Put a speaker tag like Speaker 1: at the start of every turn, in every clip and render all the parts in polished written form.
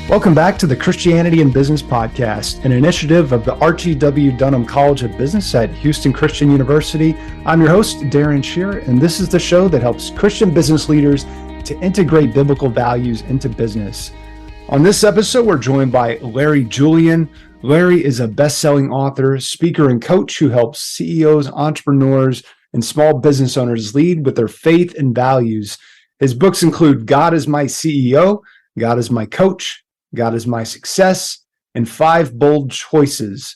Speaker 1: Welcome back to the Christianity in Business Podcast, an initiative of the Archie W. Dunham College of Business at Houston Christian University. I'm your host, Darren Shear, and this is the show that helps Christian business leaders to integrate biblical values into business. On this episode, we're joined by Larry Julian. Larry is a best-selling author, speaker, and coach who helps CEOs, entrepreneurs, and small business owners lead with their faith and values. His books include God is My CEO, God is My Coach, God is My Success, and 5 Bold Choices.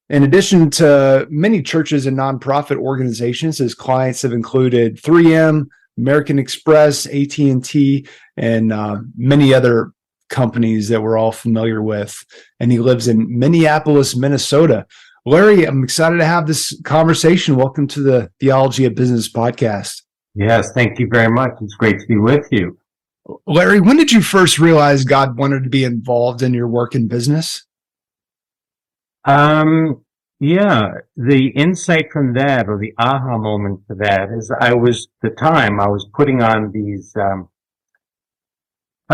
Speaker 1: In addition to many churches and nonprofit organizations, his clients have included 3M, American Express, AT&T, and many other companies that we're all familiar with. And he lives in Minneapolis, Minnesota. Larry, I'm excited to have this conversation. Welcome to the Theology of Business podcast.
Speaker 2: Yes, thank you very much. It's great to be with you.
Speaker 1: Larry, when did you first realize God wanted to be involved in your work in business?
Speaker 2: The insight from that, or the aha moment for that, is I was putting on these, I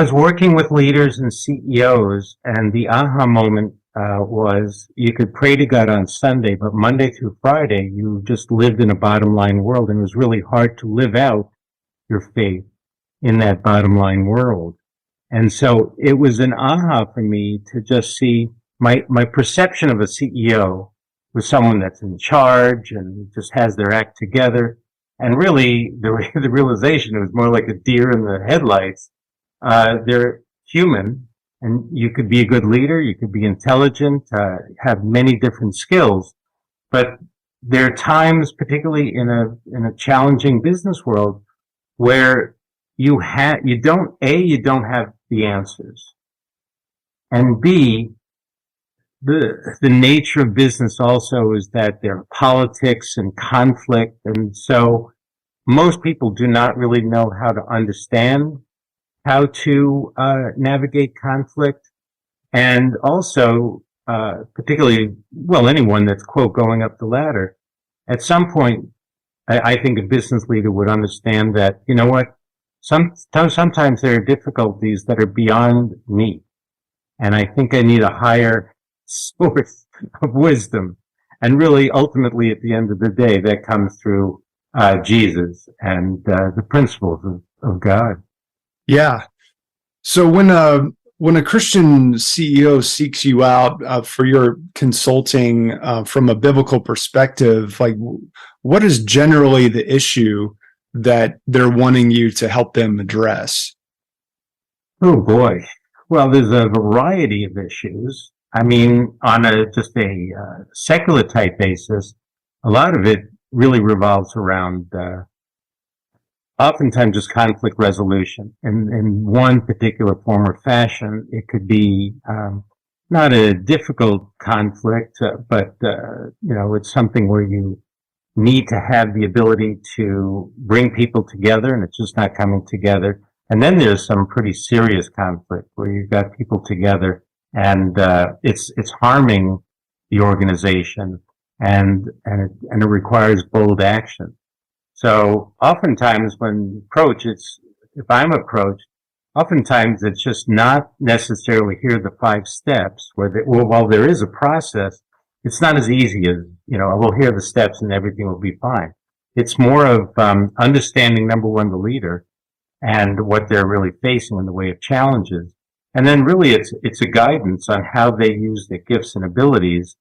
Speaker 2: was working with leaders and CEOs, and the aha moment was you could pray to God on Sunday, but Monday through Friday, you just lived in a bottom line world, and it was really hard to live out your faith in that bottom line world. And so it was an aha for me to just see my perception of a CEO was someone that's in charge and just has their act together. And really the realization, it was more like a deer in the headlights. They're human, and you could be a good leader, you could be intelligent, have many different skills, but there are times, particularly in a challenging business world, where you don't have the answers, and B, the nature of business also is that there are politics and conflict, and so most people do not really know how to understand how to navigate conflict, and also particularly, anyone that's, quote, going up the ladder. At some point, I think a business leader would understand that, you know what, sometimes there are difficulties that are beyond me, and I think I need a higher source of wisdom. And really, ultimately, at the end of the day, that comes through Jesus and the principles of God.
Speaker 1: Yeah. So when a Christian CEO seeks you out for your consulting from a biblical perspective, like what is generally the issue that they're wanting you to help them address?
Speaker 2: Oh boy. Well, there's a variety of issues. I mean, on just a secular type basis, a lot of it really revolves around oftentimes just conflict resolution in one particular form or fashion. It could be not a difficult conflict, but it's something where you need to have the ability to bring people together, and it's just not coming together. And then there's some pretty serious conflict where you've got people together and it's harming the organization, and it requires bold action. So oftentimes if I'm approached, oftentimes it's just not necessarily here are the 5 steps while there is a process, it's not as easy as, I will hear the steps and everything will be fine. It's more of understanding, number one, the leader and what they're really facing in the way of challenges. And then really it's a guidance on how they use their gifts and abilities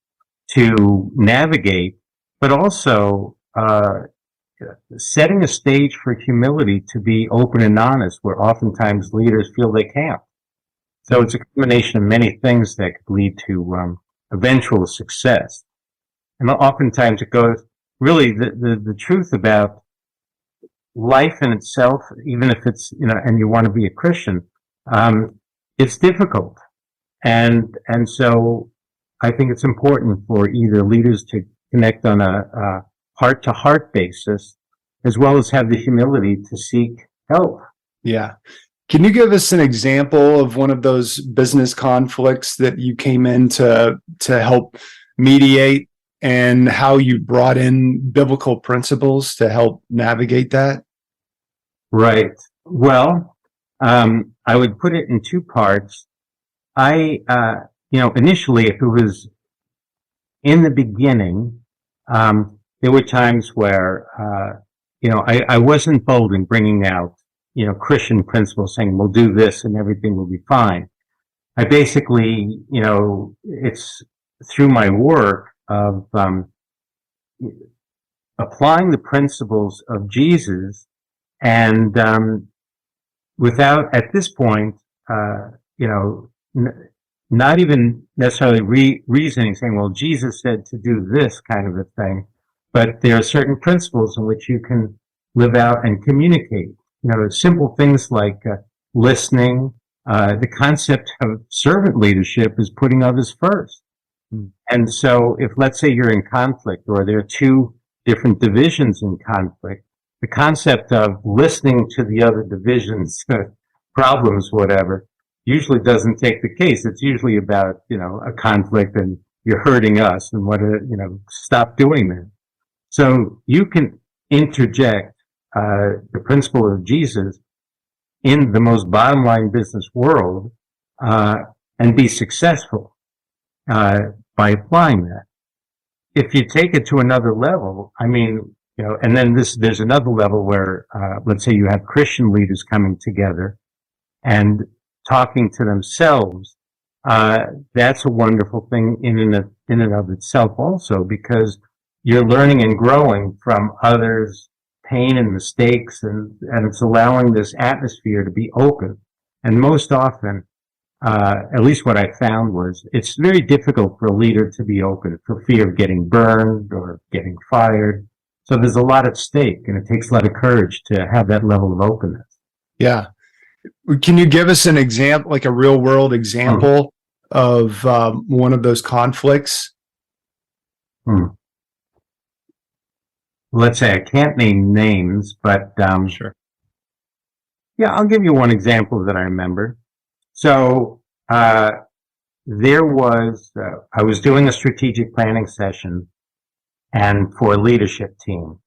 Speaker 2: to navigate, but also setting a stage for humility to be open and honest, where oftentimes leaders feel they can't. So it's a combination of many things that could lead to eventual success. And oftentimes it goes, really, the truth about life in itself, even if it's, and you want to be a Christian, it's difficult. And so I think it's important for either leaders to connect on a heart-to-heart basis, as well as have the humility to seek help.
Speaker 1: Yeah. Can you give us an example of one of those business conflicts that you came in to help mediate, and how you brought in biblical principles to help navigate that?
Speaker 2: Right. Well, I would put it in 2 parts. initially, if it was in the beginning, there were times where, I wasn't bold in bringing out, Christian principles saying, we'll do this and everything will be fine. I basically, it's through my work of, applying the principles of Jesus and, without, at this point, not even necessarily reasoning, saying, well, Jesus said to do this kind of a thing, but there are certain principles in which you can live out and communicate. Simple things like listening. The concept of servant leadership is putting others first. Mm. And so if, let's say, you're in conflict or there are two different divisions in conflict, the concept of listening to the other divisions, problems, whatever, usually doesn't take the case. It's usually about, a conflict and you're hurting us and stop doing that. So you can interject the principle of Jesus in the most bottom line business world and be successful by applying that. If you take it to another level, and then there's another level where, let's say you have Christian leaders coming together and talking to themselves. That's a wonderful thing in and of itself also, because you're learning and growing from others' pain and mistakes, and it's allowing this atmosphere to be open. And most often, at least what I found was, it's very difficult for a leader to be open for fear of getting burned or getting fired. So there's a lot at stake, and it takes a lot of courage to have that level of openness.
Speaker 1: Yeah. Can you give us an example, like a real world example of one of those conflicts?
Speaker 2: Let's say I can't name names, but
Speaker 1: sure.
Speaker 2: Yeah, I'll give you one example that I remember. So there was I was doing a strategic planning session and for a leadership team,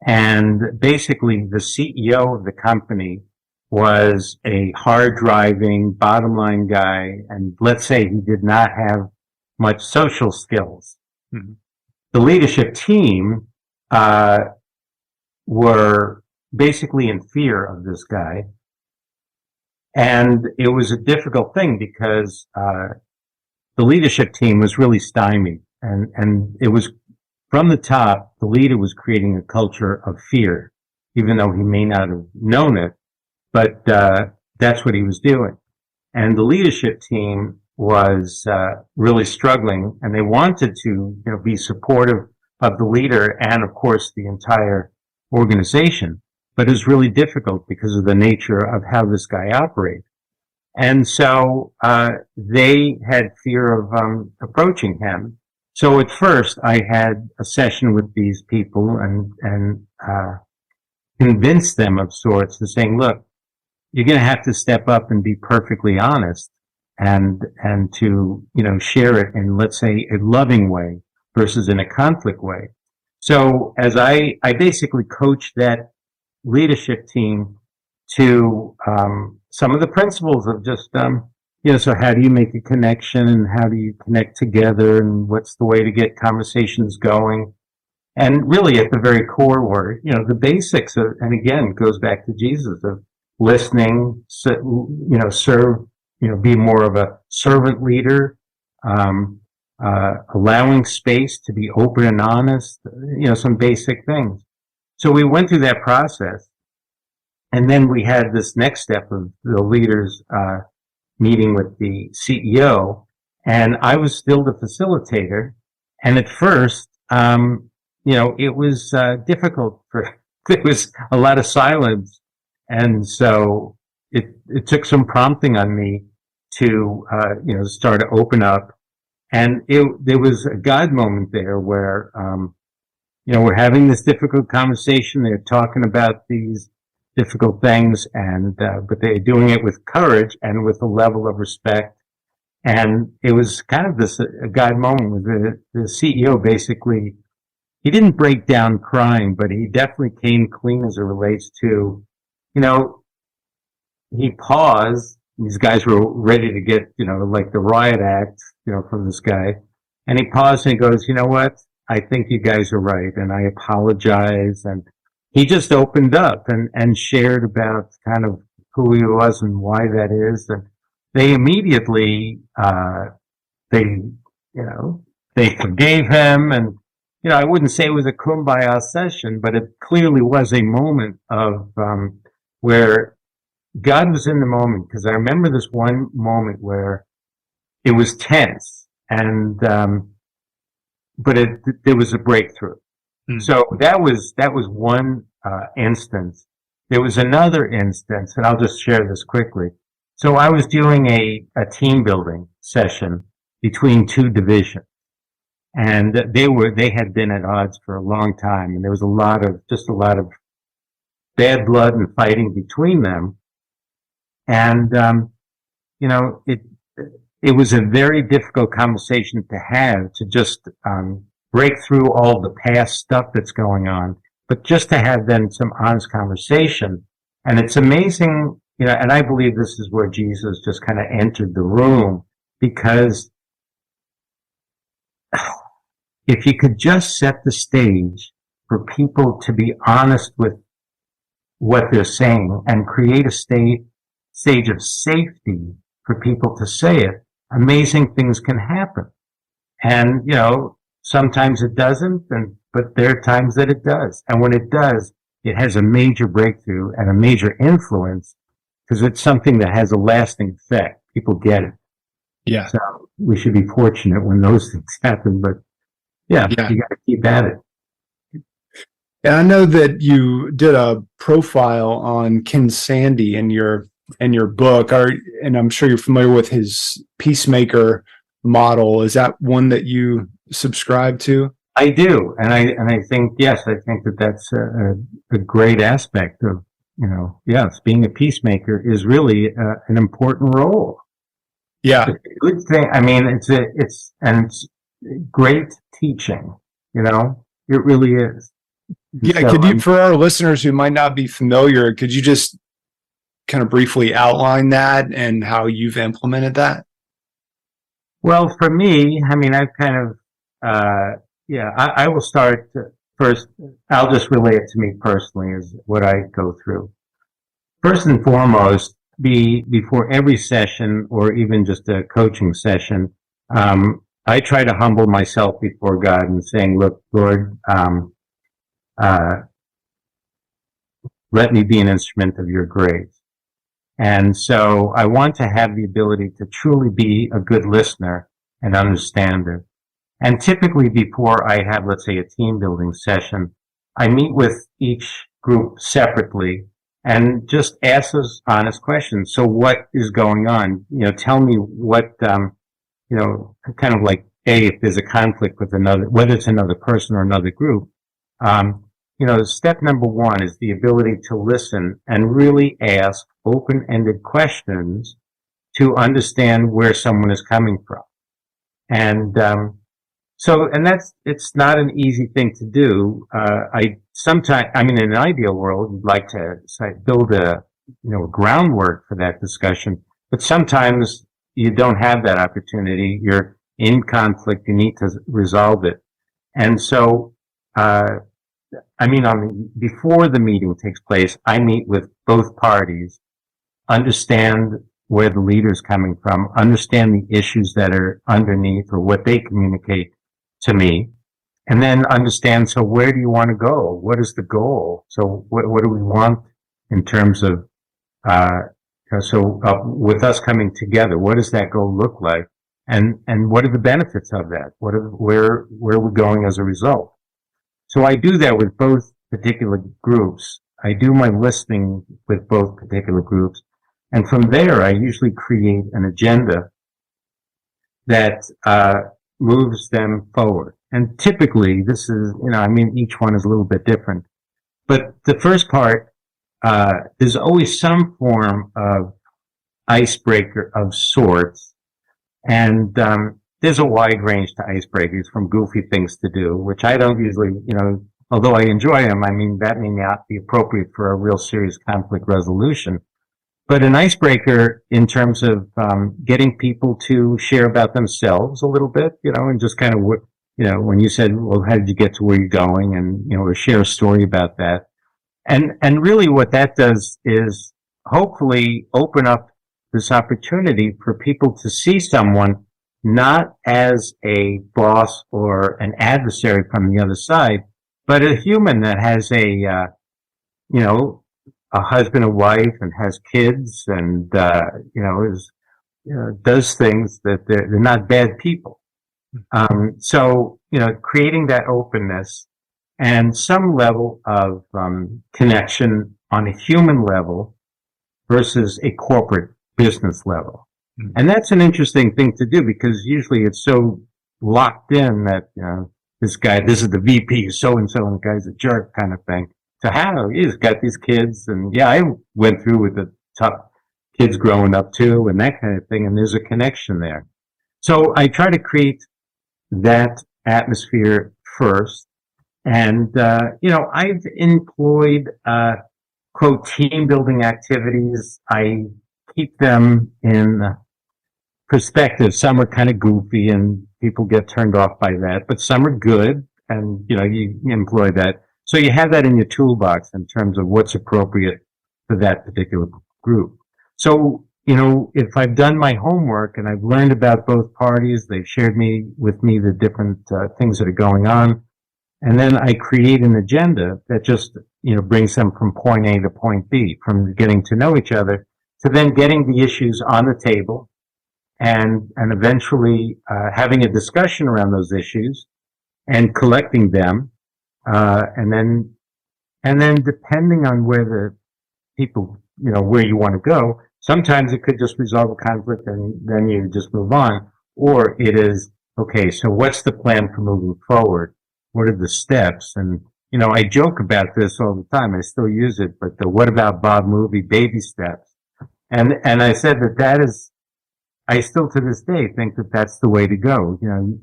Speaker 2: and basically the CEO of the company was a hard-driving, bottom-line guy, and let's say he did not have much social skills. Mm-hmm. The leadership team were basically in fear of this guy, and it was a difficult thing because the leadership team was really stymied, and it was from the top, the leader was creating a culture of fear, even though he may not have known it. But that's what he was doing. And the leadership team was really struggling, and they wanted to be supportive of the leader and, of course, the entire organization. But it was really difficult because of the nature of how this guy operated. And so they had fear of approaching him. So at first, I had a session with these people and convinced them of sorts to saying, look, you're going to have to step up and be perfectly honest and to, share it in, let's say, a loving way versus in a conflict way. So as I basically coached that leadership team to, some of the principles of just, so how do you make a connection and how do you connect together and what's the way to get conversations going? And really at the very core were, the basics of, and again, goes back to Jesus of listening, serve, be more of a servant leader, allowing space to be open and honest, some basic things. So we went through that process. And then we had this next step of the leaders, meeting with the CEO, and I was still the facilitator. And at first, it was, difficult there was a lot of silence. And so it took some prompting on me to, start to open up. And there was a God moment there where, we're having this difficult conversation. They're talking about these difficult things but they're doing it with courage and with a level of respect. And it was kind of a God moment where the CEO basically, he didn't break down crying, but he definitely came clean as it relates to, he paused these guys were ready to get, like the riot act, from this guy. And he paused and he goes, you know what? I think you guys are right. And I apologize. And he just opened up and shared about kind of who he was and why that is. And they immediately, they forgave him. And, I wouldn't say it was a kumbaya session, but it clearly was a moment of, where God was in the moment. Because I remember this one moment where it was tense and, but there was a breakthrough. Mm. So that was one, instance. There was another instance, and I'll just share this quickly. So I was doing a team building session between two divisions, and they had been at odds for a long time, and there was a lot of bad blood and fighting between them. And, it was a very difficult conversation to have, to just, break through all the past stuff that's going on, but just to have then some honest conversation. And it's amazing, and I believe this is where Jesus just kind of entered the room, because if you could just set the stage for people to be honest with what they're saying and create a stage of safety for people to say it, amazing things can happen. And, sometimes it doesn't, but there are times that it does. And when it does, it has a major breakthrough and a major influence, because it's something that has a lasting effect. People get it.
Speaker 1: Yeah.
Speaker 2: So we should be fortunate when those things happen, but yeah. You got to keep at it.
Speaker 1: And I know that you did a profile on Ken Sandy in your book, and I'm sure you're familiar with his peacemaker model. Is that one that you subscribe to?
Speaker 2: I do, and I think that's a great aspect of being a peacemaker is really an important role.
Speaker 1: Yeah,
Speaker 2: it's a good thing. I mean, it's great teaching. It really is.
Speaker 1: Yeah, so, could you, for our listeners who might not be familiar, could you just kind of briefly outline that and how you've implemented that?
Speaker 2: Well, for me, I mean, I've kind of, I will start first. I'll just relate it to me personally is what I go through. First and foremost, before every session or even just a coaching session, I try to humble myself before God and saying, look, Lord, let me be an instrument of your grace. And so I want to have the ability to truly be a good listener and understander. And typically before I have, let's say, a team building session, I meet with each group separately and just ask those honest questions. So what is going on? Tell me what, kind of like, if there's a conflict with another, whether it's another person or another group, step number one is the ability to listen and really ask open-ended questions to understand where someone is coming from. And, it's not an easy thing to do. In an ideal world, you'd like to build a groundwork for that discussion, but sometimes you don't have that opportunity. You're in conflict. You need to resolve it. And so, before the meeting takes place, I meet with both parties, understand where the leader's coming from, understand the issues that are underneath or what they communicate to me, and then understand, so where do you want to go? What is the goal? So what do we want in terms of, with us coming together, what does that goal look like? And what are the benefits of that? Where are we going as a result? So I do that with both particular groups. I do my listening with both particular groups. And from there, I usually create an agenda that moves them forward. And typically, this is, each one is a little bit different. But the first part, there's always some form of icebreaker of sorts. And there's a wide range to icebreakers, from goofy things to do, which I don't usually, although I enjoy them, that may not be appropriate for a real serious conflict resolution. but an icebreaker in terms of getting people to share about themselves a little bit, and just kind of, when you said, well, how did you get to where you're going, and or share a story about that, and really what that does is hopefully open up this opportunity for people to see someone not as a boss or an adversary from the other side, but a human that has a husband and wife and has kids and, does things that they're not bad people. So, creating that openness and some level of, connection on a human level versus a corporate business level. Mm-hmm. And that's an interesting thing to do because usually it's so locked in that, this is the VP, so-and-so, and the guy's a jerk kind of thing. To have, he's got these kids, and yeah, I went through with the tough kids growing up too, and that kind of thing, and there's a connection there. So I try to create that atmosphere first, and I've employed quote team building activities. I keep them in perspective. Some are kind of goofy, and people get turned off by that, but some are good, and you employ that. So you have that in your toolbox in terms of what's appropriate for that particular group. So, if I've done my homework and I've learned about both parties, they've shared with me the different things that are going on, and then I create an agenda that just, brings them from point A to point B, from getting to know each other to then getting the issues on the table and eventually having a discussion around those issues and collecting them. And then depending on where the people, where you want to go, sometimes it could just resolve a conflict and then you just move on. Or it is, okay, so what's the plan for moving forward? What are the steps? And, I joke about this all the time. I still use it, but the what about Bob movie, baby steps. And I said that is, I still to this day think that that's the way to go.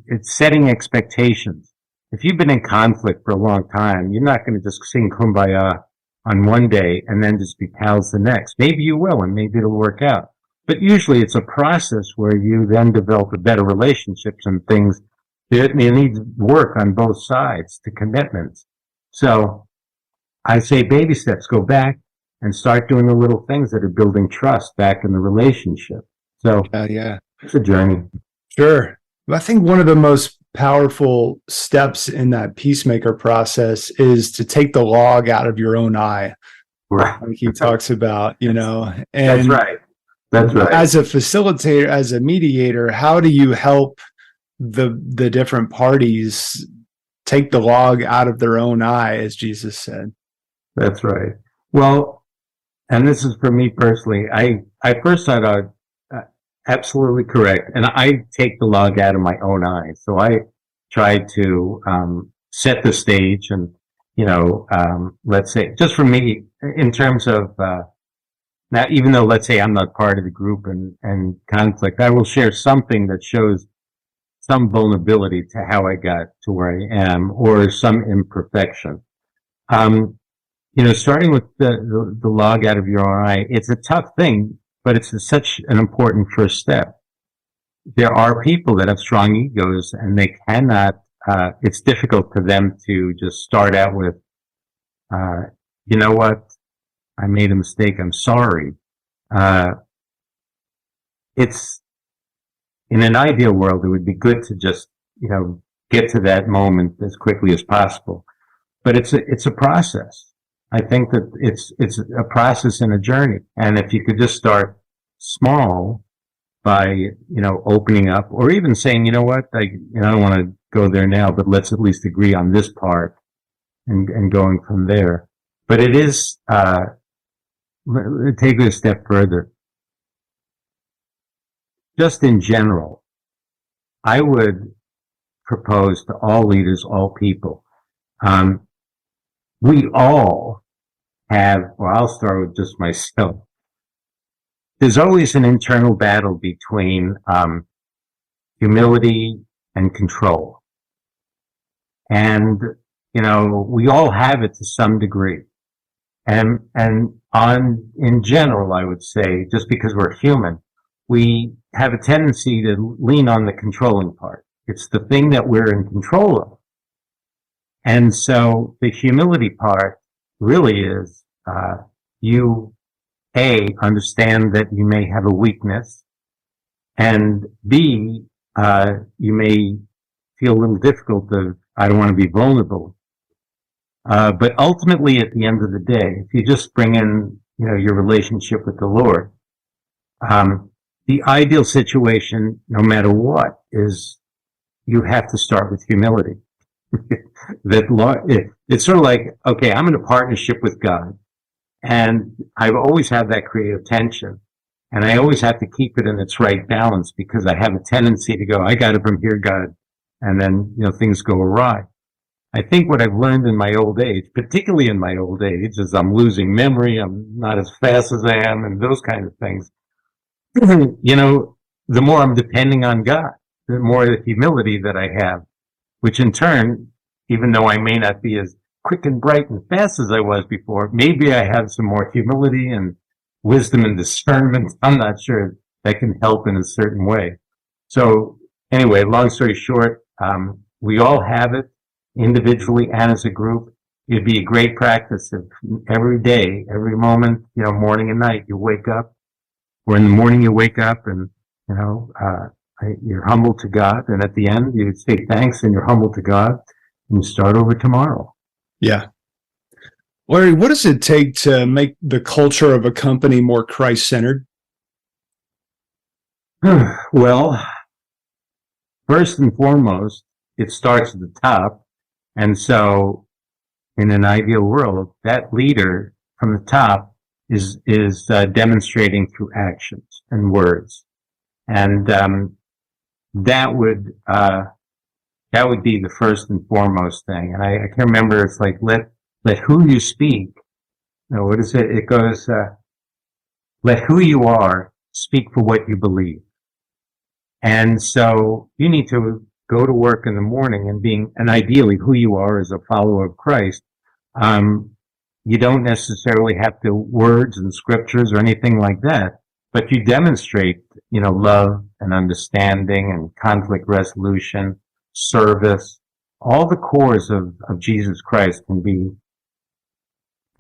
Speaker 2: It's setting expectations. If you've been in conflict for a long time, you're not going to just sing Kumbaya on one day and then just be pals the next. Maybe you will, and maybe it'll work out. But usually it's a process where you then develop a better relationships and things that need work on both sides to commitments. So I say baby steps, go back and start doing the little things that are building trust back in the relationship. So
Speaker 1: yeah,
Speaker 2: it's a journey.
Speaker 1: Sure. I think one of the most powerful steps in that peacemaker process is to take the log out of your own eye.
Speaker 2: Right.
Speaker 1: Like he talks about, and
Speaker 2: That's right. That's right.
Speaker 1: As a facilitator, as a mediator, how do you help the different parties take the log out of their own eye, as Jesus said?
Speaker 2: That's right. Well, and this is for me personally, I first thought absolutely correct. And I take the log out of my own eye. So I try to set the stage and, let's say, just for me, in terms of, now, even though, let's say, I'm not part of the group and conflict, I will share something that shows some vulnerability to how I got to where I am or some imperfection. Starting with the log out of your own eye, it's a tough thing, but it's such an important first step. There are people that have strong egos and they cannot, it's difficult for them to just start out with, you know what? I made a mistake. I'm sorry. It's in an ideal world, it would be good to just, get to that moment as quickly as possible. But it's a process. I think that it's a process and a journey. And if you could just start small by, opening up or even saying, you know what, I don't want to go there now, but let's at least agree on this part and going from there. But it is, take it a step further. Just in general, I would propose to all leaders, all people, we all have, well, I'll start with just myself. There's always an internal battle between humility and control. And, we all have it to some degree. And in general, I would say, just because we're human, we have a tendency to lean on the controlling part. It's the thing that we're in control of. And so the humility part really is, you, A, understand that you may have a weakness, and B, you may feel a little difficult to, I don't want to be vulnerable. But ultimately, at the end of the day, if you just bring in, your relationship with the Lord, the ideal situation, no matter what, is you have to start with humility. It's sort of like, okay, I'm in a partnership with God, and I've always had that creative tension, and I always have to keep it in its right balance, because I have a tendency to go, I got it from here, God, and then, things go awry. I think what I've learned in my old age, particularly in my old age, is I'm losing memory, I'm not as fast as I am, and those kind of things. The more I'm depending on God, the more the humility that I have, which in turn, even though I may not be as quick and bright and fast as I was before, maybe I have some more humility and wisdom and discernment. I'm not sure that can help in a certain way. So anyway, long story short, we all have it individually and as a group. It'd be a great practice if every day, every moment, morning and night, you wake up, or in the morning you wake up and, you're humble to God. And at the end, you say thanks and you're humble to God, and you start over tomorrow.
Speaker 1: Yeah. Larry, what does it take to make the culture of a company more Christ-centered?
Speaker 2: Well, first and foremost, it starts at the top. And so in an ideal world, that leader from the top is demonstrating through actions and words. And, that would be the first and foremost thing. And I can remember, it's like, let who you speak. What is it? It goes, let who you are speak for what you believe. And so you need to go to work in the morning and ideally who you are as a follower of Christ. You don't necessarily have to words and scriptures or anything like that, but you demonstrate, love and understanding and conflict resolution, service. All the cores of Jesus Christ can be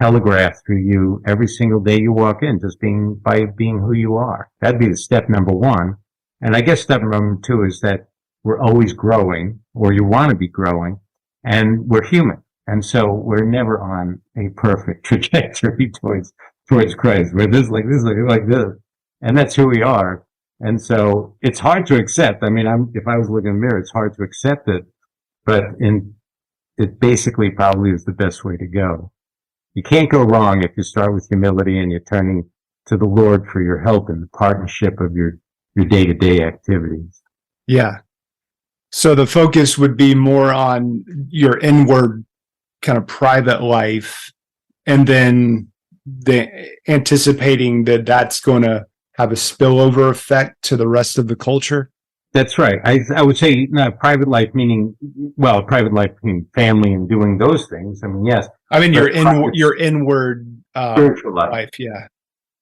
Speaker 2: telegraphed through you every single day you walk in, just by being who you are. That'd be the step number one. And I guess step number two is that we're always growing, or you want to be growing, and we're human. And so we're never on a perfect trajectory towards Christ. We're like this. And that's who we are. And so it's hard to accept. I mean, if I was looking in the mirror, it's hard to accept it, but it basically probably is the best way to go. You can't go wrong if you start with humility and you're turning to the Lord for your help in the partnership of your day-to-day activities.
Speaker 1: Yeah. So the focus would be more on your inward kind of private life, and then anticipating that that's going to have a spillover effect to the rest of the culture.
Speaker 2: That's right. I would say private life meaning family and doing those things. I mean, yes.
Speaker 1: I mean, your inward
Speaker 2: spiritual life.
Speaker 1: Yeah.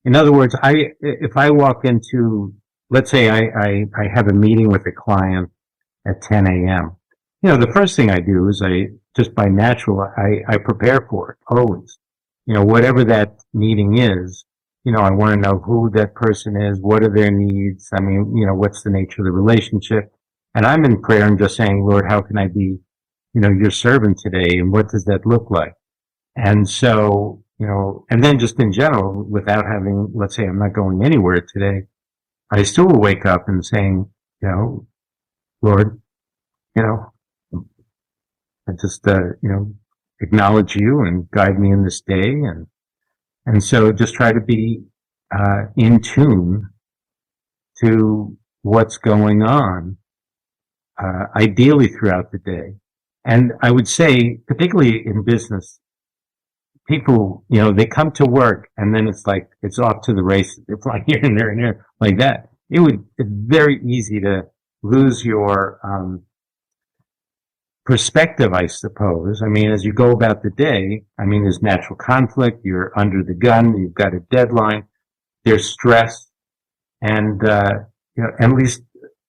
Speaker 2: In other words, if I walk into, let's say I have a meeting with a client at 10 a.m. The first thing I do is just by natural, I prepare for it always. Whatever that meeting is, I want to know who that person is, what are their needs. I mean, what's the nature of the relationship? And I'm in prayer and just saying, Lord, how can I be, your servant today? And what does that look like? And so, and then just in general, without having, let's say I'm not going anywhere today, I still will wake up and saying, Lord, I just, acknowledge you and guide me in this day. And so just try to be, in tune to what's going on, ideally throughout the day. And I would say, particularly in business, people, they come to work and then it's like, it's off to the races. They're flying here and there and there like that. It's very easy to lose your, perspective, I suppose. I mean, as you go about the day, I mean, there's natural conflict. You're under the gun. You've got a deadline. There's stress. And, at least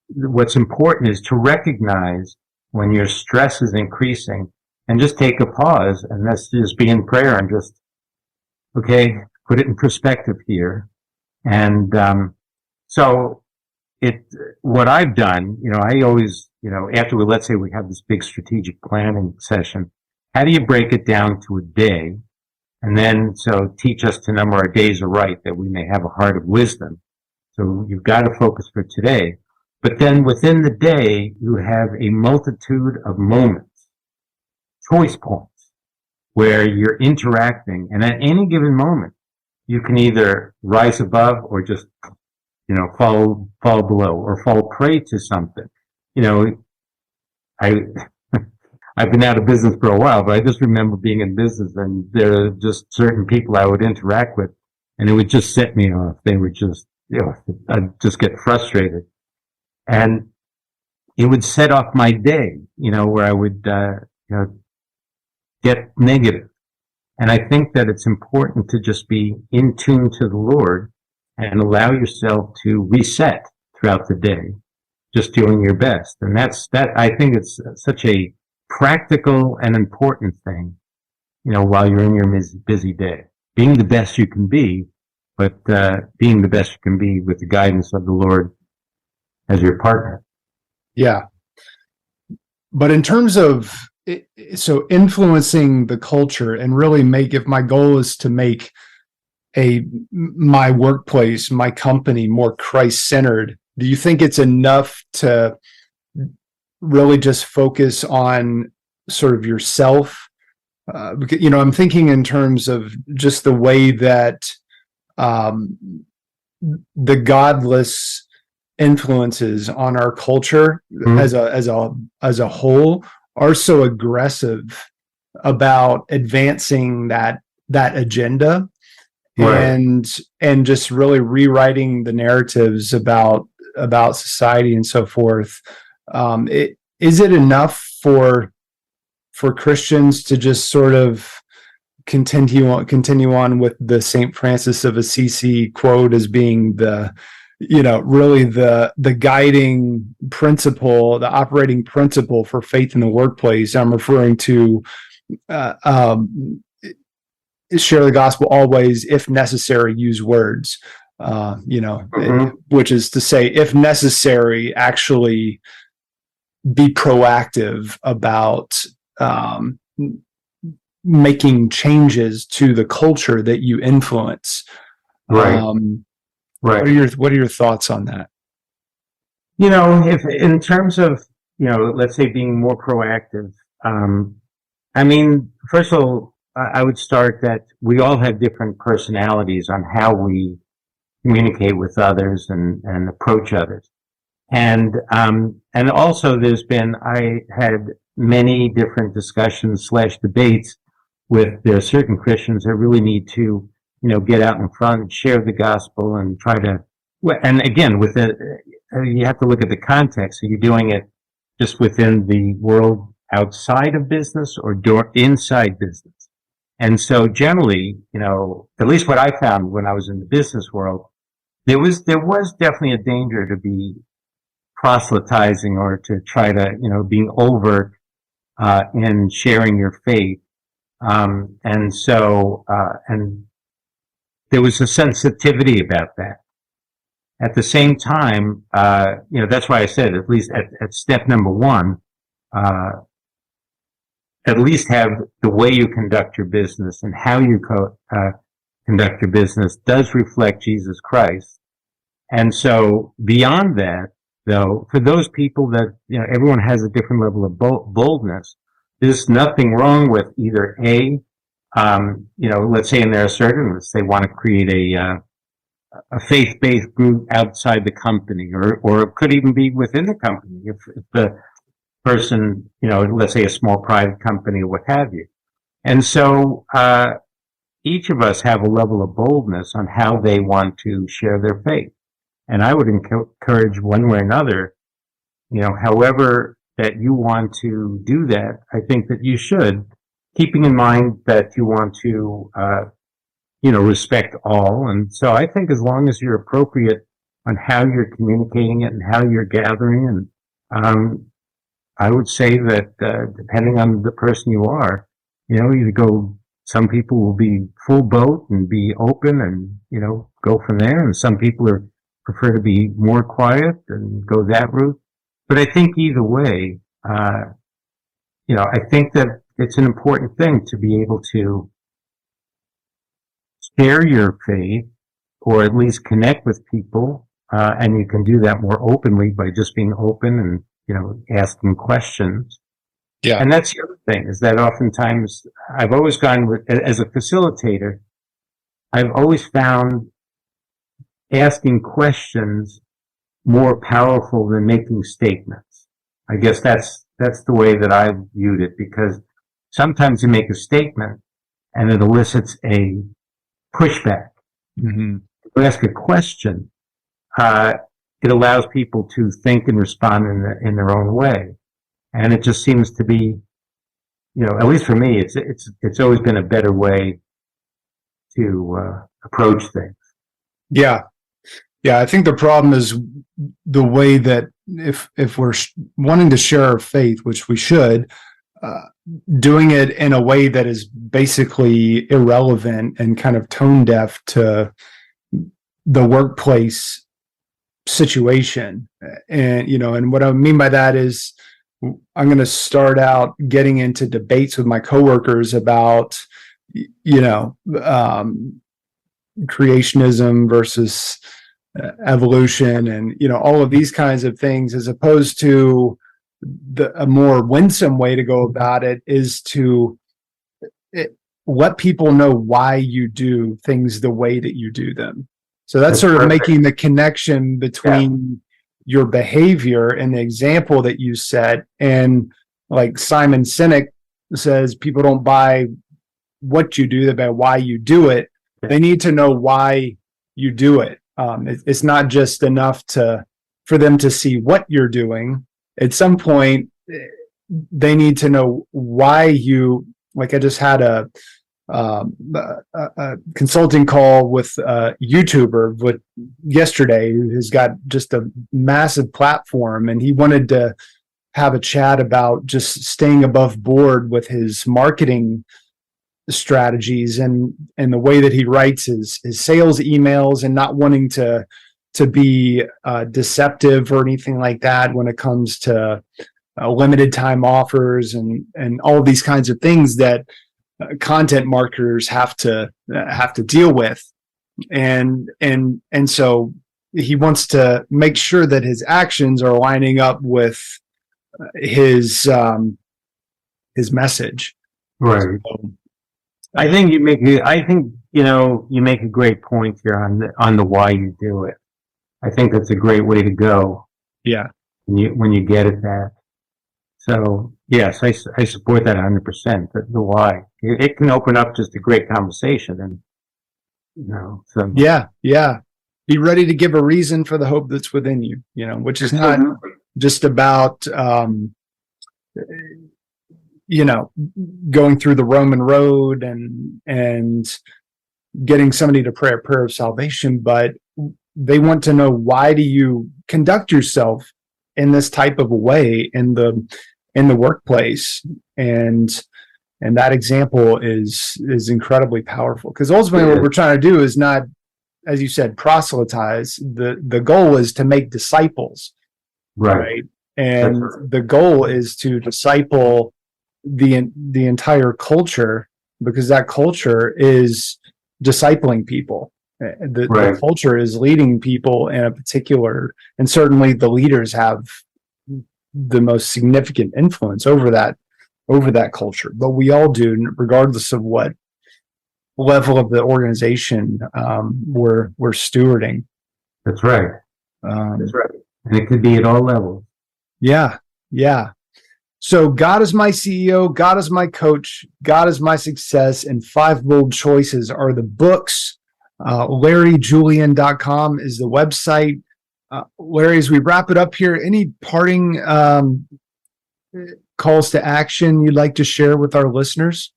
Speaker 2: what's important is to recognize when your stress is increasing and just take a pause, and that's just be in prayer and just, okay, put it in perspective here. And, so what I've done, I always, after let's say we have this big strategic planning session, how do you break it down to a day? And then, so teach us to number our days aright that we may have a heart of wisdom. So you've got to focus for today. But then within the day, you have a multitude of moments, choice points, where you're interacting. And at any given moment, you can either rise above or just, fall below or fall prey to something. I've been out of business for a while, but I just remember being in business and there are just certain people I would interact with and it would just set me off. They would just, I'd just get frustrated. And it would set off my day, where I would, get negative. And I think that it's important to just be in tune to the Lord and allow yourself to reset throughout the day, just doing your best. And I think it's such a practical and important thing, while you're in your busy day. Being the best you can be, but being the best you can be with the guidance of the Lord as your partner.
Speaker 1: Yeah. But in terms of, so influencing the culture and really if my goal is to make my workplace, my company more Christ-centered, do you think it's enough to really just focus on sort of yourself? Because, I'm thinking in terms of just the way that the godless influences on our culture as a whole are so aggressive about advancing that agenda. Right. And just really rewriting the narratives about society and so forth. Is it enough for Christians to just sort of continue on with the St. Francis of Assisi quote as being the really the guiding principle, the operating principle for faith in the workplace? I'm referring to share the gospel always, if necessary, use words, which is to say, if necessary, actually be proactive about making changes to the culture that you influence.
Speaker 2: Right.
Speaker 1: Right. What are your thoughts on that?
Speaker 2: If in terms of, let's say being more proactive, first of all, I would start that we all have different personalities on how we communicate with others and approach others. And also I had many different discussions / debates with there are certain Christians that really need to, get out in front and share the gospel and try to, and again, you have to look at the context. Are you doing it just within the world outside of business or inside business? And so generally, at least what I found when I was in the business world, there was definitely a danger to be proselytizing or to try to, being overt, in sharing your faith. And there was a sensitivity about that. At the same time, that's why I said, at least at step number one, at least have the way you conduct your business and how you conduct your business does reflect Jesus Christ. And so beyond that, though, for those people that, everyone has a different level of boldness, there's nothing wrong with either let's say in their assertiveness, they want to create a faith-based group outside the company, or it could even be within the company. If the person, let's say a small private company or what have you. And so, each of us have a level of boldness on how they want to share their faith. And I would encourage one way or another, however that you want to do that, I think that you should, keeping in mind that you want to, respect all. And so I think as long as you're appropriate on how you're communicating it and how you're gathering, and I would say that depending on the person you are, you go. Some people will be full boat and be open, and go from there. And some people prefer to be more quiet and go that route. But I think either way, I think that it's an important thing to be able to share your faith, or at least connect with people, and you can do that more openly by just being open and asking questions.
Speaker 1: Yeah.
Speaker 2: And that's the other thing, is that oftentimes I've always gone with, as a facilitator, I've always found asking questions more powerful than making statements. I guess that's the way that I viewed it, because sometimes you make a statement and it elicits a pushback.
Speaker 1: Mm-hmm.
Speaker 2: If you ask a question, it allows people to think and respond in their own way. And it just seems to be, at least for me, it's always been a better way to approach things.
Speaker 1: Yeah. Yeah. I think the problem is the way that if we're wanting to share our faith, which we should, doing it in a way that is basically irrelevant and kind of tone deaf to the workplace situation. And, and what I mean by that is, I'm going to start out getting into debates with my coworkers about, creationism versus evolution, and all of these kinds of things, as opposed to a more winsome way to go about it is to let people know why you do things the way that you do them. So that's sort of making the connection between your behavior and the example that you set. And like Simon Sinek says, people don't buy what you do, they buy why you do it. They need to know why you do it. It's not just enough for them to see what you're doing. At some point, they need to know why you, like I just had a consulting call with a YouTuber yesterday who has got just a massive platform, and he wanted to have a chat about just staying above board with his marketing strategies and the way that he writes his sales emails, and not wanting to be deceptive or anything like that when it comes to limited time offers and all of these kinds of things that content marketers have to deal with. And so he wants to make sure that his actions are lining up with his message.
Speaker 2: Right.
Speaker 1: So,
Speaker 2: I think you make a great point here on the why you do it. I think that's a great way to go.
Speaker 1: Yeah.
Speaker 2: When you get at that. So yes, I support that 100%. The why, it can open up just a great conversation, and so
Speaker 1: yeah. Be ready to give a reason for the hope that's within you. Which is not just about going through the Roman road and getting somebody to pray a prayer of salvation, but they want to know, why do you conduct yourself in this type of a way in the workplace? And that example is incredibly powerful, because ultimately what we're trying to do is not, as you said, proselytize. The goal is to make disciples, right? And the goal is to disciple the entire culture, because that culture is discipling people. The culture is leading people in a particular, and certainly the leaders have the most significant influence over that culture. But we all do, regardless of what level of the organization we're stewarding.
Speaker 2: That's right. That's right. And it could be at all levels.
Speaker 1: Yeah. So God is my CEO, God is my coach, God is my success, and 5 Bold Choices are the books. LarryJulian.com is the website. Larry, as we wrap it up here, any parting calls to action you'd like to share with our listeners?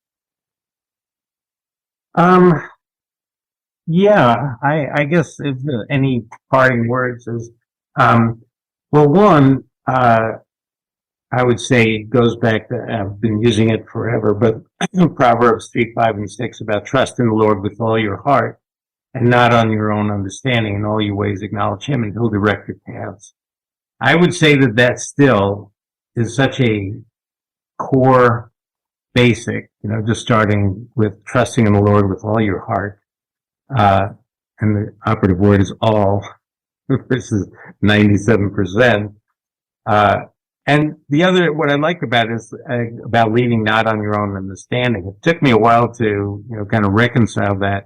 Speaker 2: Yeah, I guess if any parting words is, well, one, I would say goes back to, I've been using it forever, but Proverbs 3, 5, and 6 about trust in the Lord with all your heart and not on your own understanding. In all your ways acknowledge him and he'll direct your paths. I would say that still is such a core basic, just starting with trusting in the Lord with all your heart. And the operative word is all. This is 97%. And the other, what I like about it is about leaning not on your own understanding. It took me a while to, kind of reconcile that,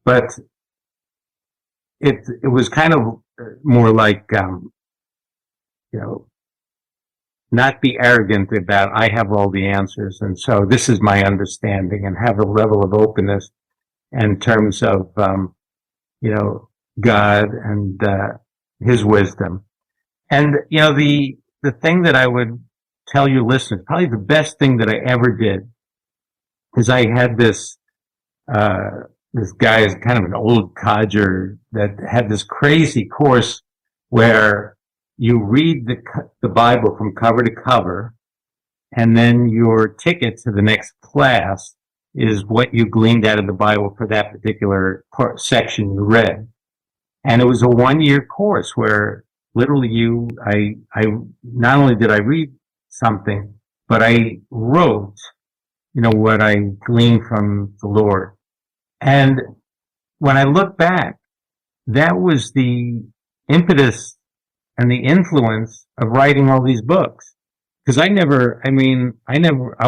Speaker 2: but it was kind of more like, not be arrogant about I have all the answers, and so this is my understanding, and have a level of openness in terms of, God and his wisdom. And, the thing that I would tell your listeners, probably the best thing that I ever did, is I had this guy is kind of an old codger that had this crazy course where you read the Bible from cover to cover, and then your ticket to the next class is what you gleaned out of the Bible for that particular section you read. And it was a 1-year course where literally I not only did I read something, but I wrote, what I gleaned from the Lord. And when I look back, that was the impetus and the influence of writing all these books. Because I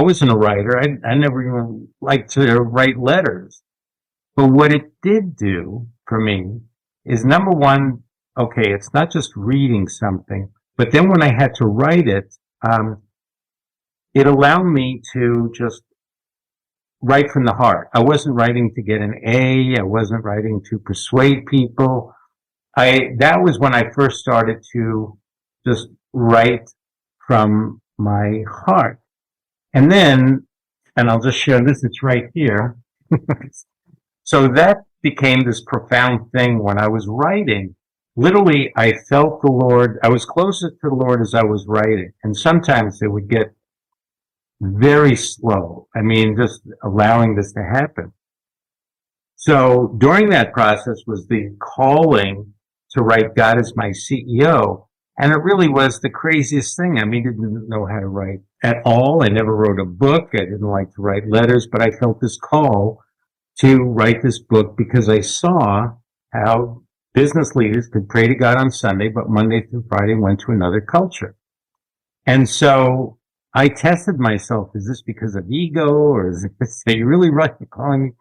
Speaker 2: wasn't a writer. I never even liked to write letters. But what it did do for me is, number one, okay, it's not just reading something, but then when I had to write it, it allowed me to just write from the heart. I wasn't writing to get an A. I wasn't writing to persuade people. That was when I first started to just write from my heart. And then, and I'll just share this, it's right here. So that became this profound thing when I was writing. Literally, I felt the Lord. I was closer to the Lord as I was writing. And sometimes it would get very slow. Just allowing this to happen. So during that process was the calling to write God is my CEO. And it really was the craziest thing. I didn't know how to write at all. I never wrote a book. I didn't like to write letters, but I felt this call to write this book because I saw how business leaders could pray to God on Sunday, but Monday through Friday went to another culture. And so I tested myself. Is this because of ego, or is this, are you really right calling me?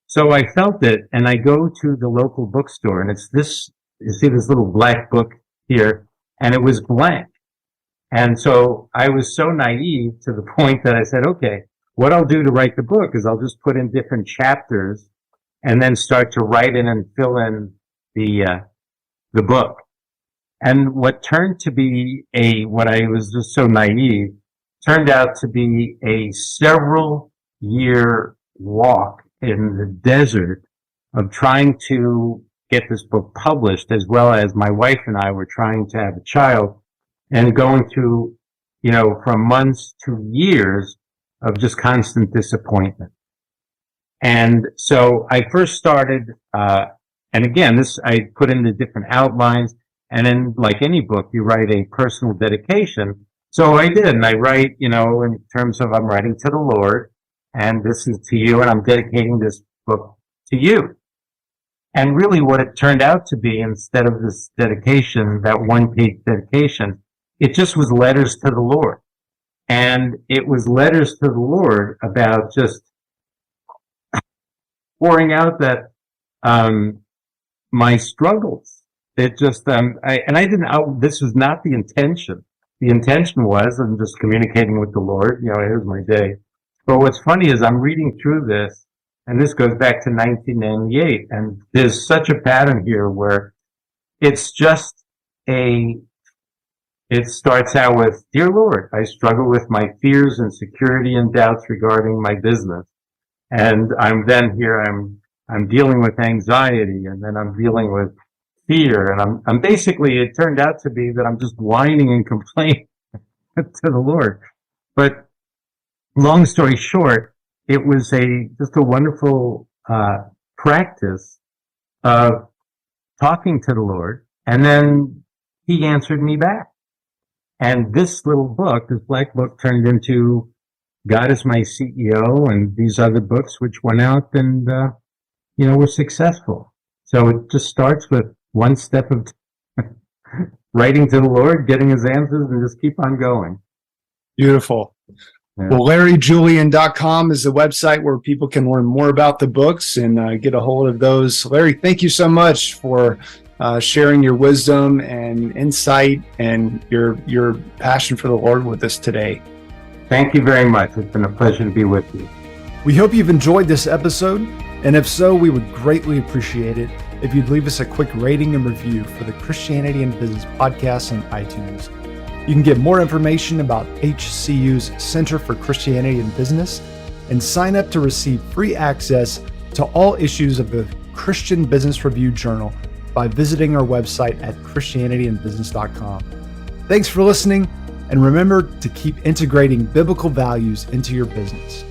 Speaker 2: So I felt it, and I go to the local bookstore, and it's this, you see this little black book here, and it was blank. And so I was so naive to the point that I said, okay, what I'll do to write the book is I'll just put in different chapters and then start to write in and fill in the book. And what turned to be what I was just so naive, turned out to be a several year walk in the desert of trying to get this book published, as well as my wife and I were trying to have a child, and going through, from months to years of just constant disappointment. And so I first started, and again, I put in the different outlines, and then like any book, you write a personal dedication. So I did, and I write, in terms of I'm writing to the Lord, and this is to you, and I'm dedicating this book to you. And really what it turned out to be, instead of this dedication, that 1-page dedication, it just was letters to the Lord. And it was letters to the Lord about just pouring out that, my struggles. It just, this was not the intention. The intention was, I'm just communicating with the Lord, here's my day. But what's funny is I'm reading through this, and this goes back to 1998, and there's such a pattern here where it's just a it starts out with, "Dear Lord, I struggle with my fears, insecurity, and doubts regarding my business." And I'm dealing with anxiety, and then I'm dealing with fear. And I'm basically, it turned out to be that I'm just whining and complaining to the Lord. But long story short, it was just a wonderful, practice of talking to the Lord. And then he answered me back. And this little book, this black book, turned into God is My CEO, and these other books which went out and, were successful. So it just starts with one step of writing to the Lord, getting his answers, and just keep on going.
Speaker 1: Beautiful.
Speaker 2: Yeah.
Speaker 1: Well, LarryJulian.com is the website where people can learn more about the books and get a hold of those. Larry, thank you so much for sharing your wisdom and insight and your passion for the Lord with us today.
Speaker 2: Thank you very much. It's been a pleasure to be with you.
Speaker 1: We hope you've enjoyed this episode, and if so, we would greatly appreciate it if you'd leave us a quick rating and review for the Christianity and Business podcast on iTunes. You can get more information about HCU's Center for Christianity and Business and sign up to receive free access to all issues of the Christian Business Review Journal by visiting our website at christianityandbusiness.com. Thanks for listening, and remember to keep integrating biblical values into your business.